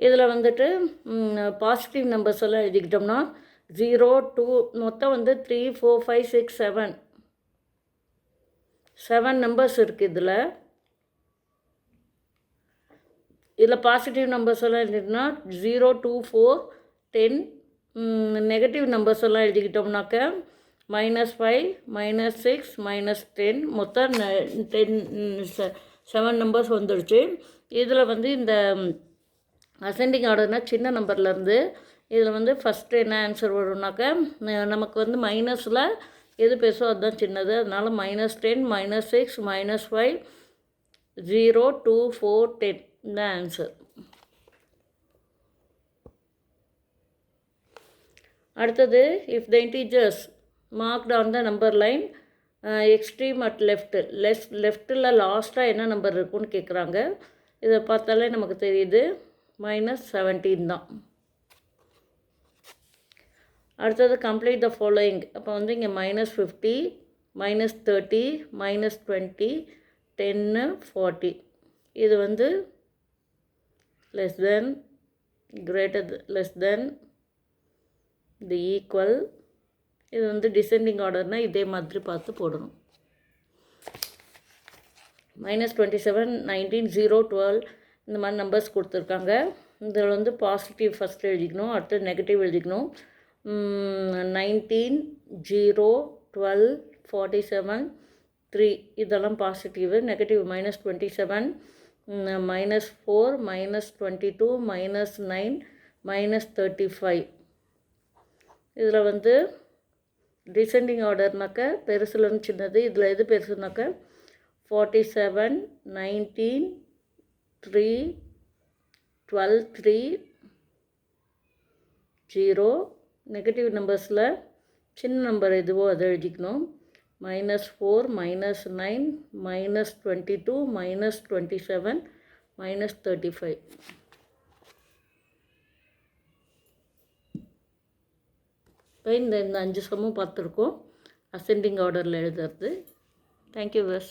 இதில் வந்துட்டு positive numbers எல்லாம் எழுதிக்கிட்டோம்னா 0 2 மொத்தம் வந்து 3 4 5 6 7 நம்பர்ஸ் இருக்குது. இதில் பாசிட்டிவ் நம்பர்ஸ் எல்லாம் எழுதிட்டோம்னா 0 2 4 10. நெகட்டிவ் நம்பர்ஸ் எல்லாம் எழுதிக்கிட்டோம்னாக்க -5 -6 -10 மொத்தம் 7 நம்பர்ஸ் வந்துடுச்சு. இதில் வந்து இந்த அசெண்டிங் ஆர்டர்னால் சின்ன நம்பர்லேருந்து இதில் வந்து ஃபஸ்ட்டு என்ன ஆன்சர் வரும்னாக்க நமக்கு வந்து மைனஸில் எது பெருசோ அதுதான் சின்னது. அதனால் -10 -6 -5 0 2 4 10 இந்த ஆன்சர். அடுத்தது if the integers marked on the number line extreme at லெஃப்ட்டில் லாஸ்ட்டாக என்ன நம்பர் இருக்குன்னு கேட்குறாங்க. இதை பார்த்தாலே நமக்கு தெரியுது -17 தான். அடுத்தது கம்ப்ளீட் த ஃபாலோயிங். அப்போ வந்து இங்கே -50 -30 -20 10 40 இது வந்து less than greater less than இது ஈக்குவல். இது வந்து டிசெண்டிங் ஆர்டர்னால் இதே மாதிரி பார்த்து போடணும். -27 19 0 12 இந்த மாதிரி நம்பர்ஸ் கொடுத்துருக்காங்க. இதில் வந்து பாசிட்டிவ் ஃபஸ்ட்டு எழுதிக்கணும், அடுத்து நெகட்டிவ் எழுதிக்கணும். 19 0 12 47 3 இதெல்லாம் பாசிட்டிவ். நெகட்டிவ் -27 -4 -22 -9 -35. இதில் வந்து டிசெண்டிங் ஆர்டர்னாக்க பெருசுலன்னு சின்னது. இதில் எது பெருசுனாக்க 47 19 3 12 3 0. நெகட்டிவ் நம்பர்ஸில் சின்ன நம்பர் எதுவோ அதை எழுதிக்கணும். -4 -9 -22 -27 -35. இப்போ இந்த 5 சம்மும் பார்த்துருக்கோம் அசெண்டிங் ஆர்டரில் எழுதுறது. Thank you bus.